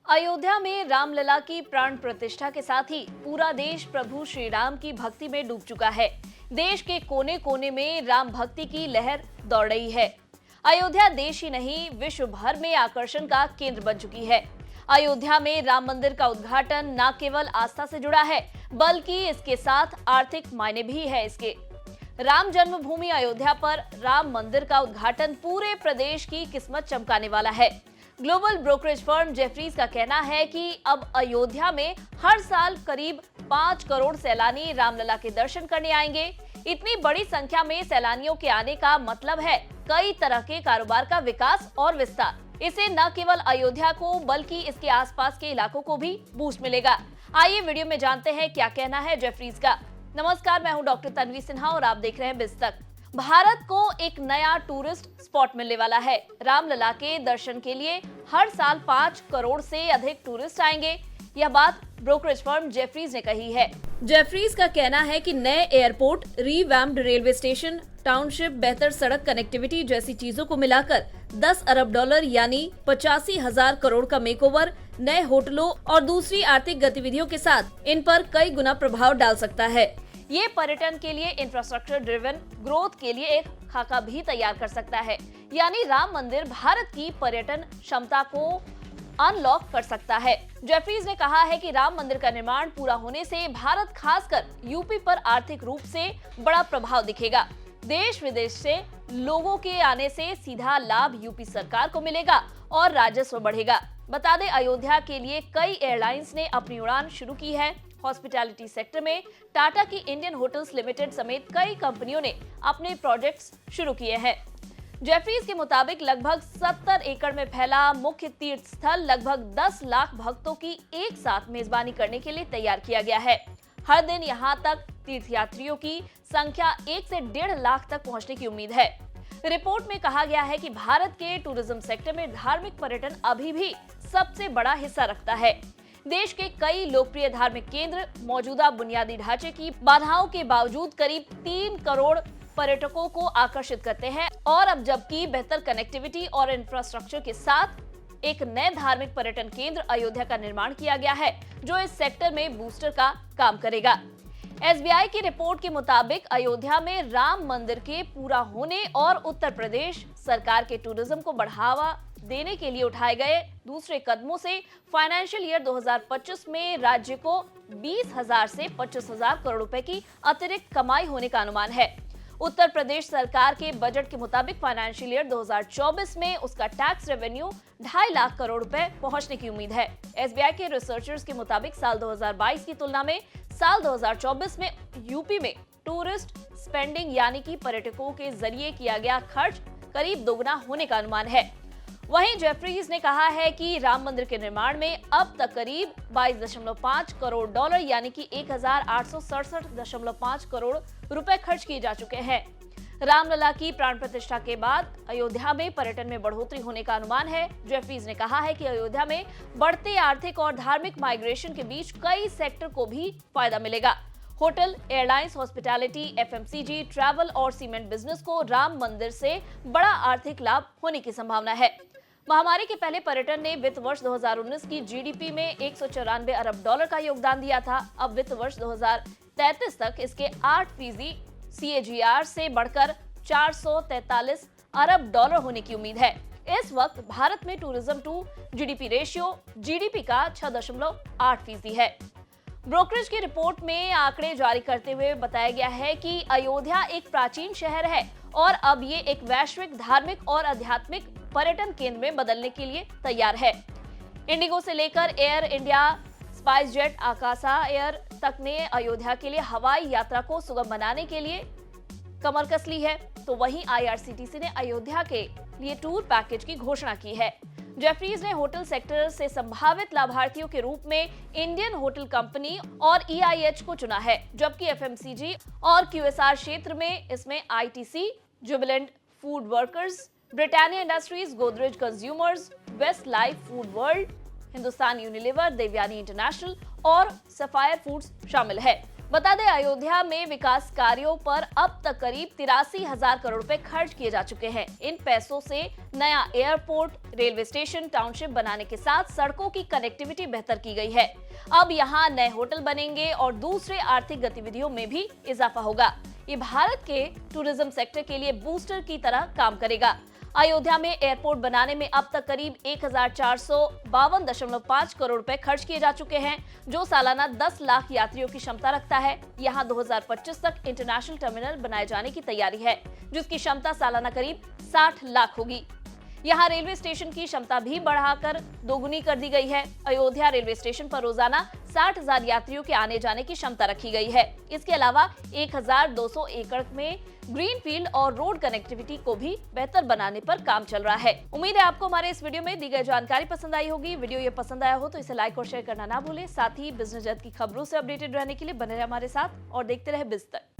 अयोध्या में रामलला की प्राण प्रतिष्ठा के साथ ही पूरा देश प्रभु श्री राम की भक्ति में डूब चुका है। देश के कोने कोने में राम भक्ति की लहर दौड़ रही है। अयोध्या देश ही नहीं, विश्व भर में आकर्षण का केंद्र बन चुकी है। अयोध्या में राम मंदिर का उद्घाटन न केवल आस्था से जुड़ा है, बल्कि इसके साथ आर्थिक मायने भी है। इसके राम जन्मभूमि अयोध्या पर राम मंदिर का उद्घाटन पूरे प्रदेश की किस्मत चमकाने वाला है। ग्लोबल ब्रोकरेज फर्म जेफरीज का कहना है कि अब अयोध्या में हर साल करीब 5 करोड़ सैलानी रामलला के दर्शन करने आएंगे। इतनी बड़ी संख्या में सैलानियों के आने का मतलब है कई तरह के कारोबार का विकास और विस्तार। इससे न केवल अयोध्या को बल्कि इसके आसपास के इलाकों को भी बूस्ट मिलेगा। आइए वीडियो में जानते हैं क्या कहना है जेफरीज का। नमस्कार, मैं हूं डॉक्टर तन्वी सिन्हा और आप देख रहे हैं बिज तक। भारत को एक नया टूरिस्ट स्पॉट मिलने वाला है। रामलला के दर्शन के लिए हर साल 5 करोड़ से अधिक टूरिस्ट आएंगे। यह बात ब्रोकरेज फर्म जेफरीज ने कही है। जेफरीज का कहना है कि नए airport, revamped railway station, township, बेहतर सड़क कनेक्टिविटी जैसी चीजों को मिलाकर 10 अरब डॉलर यानी 85,000 करोड़ का मेकओवर नए होटलों और दूसरी आर्थिक गतिविधियों के साथ इन पर कई गुना प्रभाव डाल सकता है। ये पर्यटन के लिए इंफ्रास्ट्रक्चर ड्रिवन ग्रोथ के लिए एक खाका भी तैयार कर सकता है। यानी राम मंदिर भारत की पर्यटन क्षमता को अनलॉक कर सकता है। जेफरीज ने कहा है कि राम मंदिर का निर्माण पूरा होने से भारत, खासकर यूपी पर आर्थिक रूप से बड़ा प्रभाव दिखेगा। देश विदेश से लोगों के आने से सीधा लाभ यूपी सरकार को मिलेगा और राजस्व बढ़ेगा। बता दें, अयोध्या के लिए कई एयरलाइंस ने अपनी उड़ान शुरू की है। हॉस्पिटैलिटी सेक्टर में टाटा की इंडियन होटल्स लिमिटेड समेत कई कंपनियों ने अपने प्रोजेक्ट्स शुरू किए हैं। जेफरीज के मुताबिक लगभग 70 एकड़ में फैला मुख्य तीर्थ स्थल लगभग 10 लाख भक्तों की एक साथ मेजबानी करने के लिए तैयार किया गया है। हर दिन यहां तक तीर्थयात्रियों की संख्या 1 से 1.5 लाख तक पहुंचने की उम्मीद है। रिपोर्ट में कहा गया है कि भारत के टूरिज्म सेक्टर में धार्मिक पर्यटन अभी भी सबसे बड़ा हिस्सा रखता है। देश के कई लोकप्रिय धार्मिक केंद्र मौजूदा बुनियादी ढांचे की बाधाओं के बावजूद करीब 3 करोड़ पर्यटकों को आकर्षित करते हैं और अब जबकि बेहतर कनेक्टिविटी और इंफ्रास्ट्रक्चर के साथ एक नए धार्मिक पर्यटन केंद्र अयोध्या का निर्माण किया गया है, जो इस सेक्टर में बूस्टर का काम करेगा। एसबीआई की रिपोर्ट के मुताबिक अयोध्या में राम मंदिर के पूरा होने और उत्तर प्रदेश सरकार के टूरिज्म को बढ़ावा देने के लिए उठाए गए दूसरे कदमों से फाइनेंशियल ईयर 2025 में राज्य को 20,000 से 25,000 करोड़ रुपए की अतिरिक्त कमाई होने का अनुमान है। उत्तर प्रदेश सरकार के बजट के मुताबिक फाइनेंशियल ईयर 2024 में उसका टैक्स रेवेन्यू 2.5 लाख करोड़ रुपए पहुंचने की उम्मीद है। एसबीआई के रिसर्चर्स के मुताबिक साल 2022 की तुलना में साल 2024 में यूपी में टूरिस्ट स्पेंडिंग यानी कि पर्यटकों के जरिए किया गया खर्च करीब दोगुना होने का अनुमान है। वहीं जेफरीज ने कहा है कि राम मंदिर के निर्माण में अब तक करीब 22.5 करोड़ डॉलर यानी कि 1,867.5 करोड़ रुपए खर्च किए जा चुके हैं। रामलला की प्राण प्रतिष्ठा के बाद अयोध्या में पर्यटन में बढ़ोतरी होने का अनुमान है। जेफरीज ने कहा है कि अयोध्या में बढ़ते आर्थिक और धार्मिक माइग्रेशन के बीच कई सेक्टर को भी फायदा मिलेगा। Hotel, airlines, hospitality, FMCG, travel और सीमेंट बिजनेस को राम मंदिर से बड़ा आर्थिक लाभ होने की संभावना है। महामारी के पहले पर्यटन ने वित्त वर्ष 2019 की जीडीपी में 194 अरब डॉलर का योगदान दिया था। अब वित्त वर्ष 2033 तक इसके 8% CAGR से बढ़कर 443 अरब डॉलर होने की उम्मीद है। इस वक्त भारत में tourism to GDP ratio GDP का 6.8% है। ब्रोकरेज की रिपोर्ट में आंकड़े जारी करते हुए बताया गया है कि अयोध्या एक प्राचीन शहर है और अब ये एक वैश्विक धार्मिक और आध्यात्मिक पर्यटन केंद्र में बदलने के लिए तैयार है। इंडिगो से लेकर air India, spice jet, Akasa air तक ने अयोध्या के लिए हवाई यात्रा को सुगम बनाने के लिए कमर कस ली है, तो वहीं आईआरसीटीसी ने अयोध्या के लिए टूर पैकेज की घोषणा की है। जेफरीज ने होटल सेक्टर से संभावित लाभार्थियों के रूप में इंडियन होटल कंपनी और ईआईएच को चुना है, जबकि एफएमसीजी और क्यूएसआर क्षेत्र में इसमें ITC, Jubilant Food Workers, Britannia Industries, Godrej Consumers, Westlife Food World, Hindustan Unilever, Devyani International और सफायर फूड्स शामिल है। बता दें, अयोध्या में विकास कार्यों पर अब तक करीब 83,000 करोड़ रुपए खर्च किए जा चुके हैं। इन पैसों से नया एयरपोर्ट, रेलवे स्टेशन, टाउनशिप बनाने के साथ सड़कों की कनेक्टिविटी बेहतर की गई है। अब यहाँ नए होटल बनेंगे और दूसरे आर्थिक गतिविधियों में भी इजाफा होगा। ये भारत के टूरिज्म सेक्टर के लिए बूस्टर की तरह काम करेगा। अयोध्या में एयरपोर्ट बनाने में अब तक करीब 1452.5 करोड़ रुपए खर्च किए जा चुके हैं, जो सालाना 10 लाख यात्रियों की क्षमता रखता है। यहां 2025 तक इंटरनेशनल टर्मिनल बनाए जाने की तैयारी है, जिसकी क्षमता सालाना करीब 60 लाख होगी। यहां रेलवे स्टेशन की क्षमता भी बढ़ाकर दोगुनी कर दी गई है। अयोध्या रेलवे स्टेशन पर रोजाना 60,000 यात्रियों के आने जाने की क्षमता रखी गई है। इसके अलावा 1,200 एकड़ में ग्रीन फील्ड और रोड कनेक्टिविटी को भी बेहतर बनाने पर काम चल रहा है। उम्मीद है आपको हमारे इस वीडियो में दी गई जानकारी पसंद आई होगी। वीडियो ये पसंद आया हो तो इसे लाइक और शेयर करना ना भूलें। साथ ही बिजनेस जगत की खबरों से अपडेटेड रहने के लिए बने रहे हमारे साथ और देखते रहे बिज़ तक।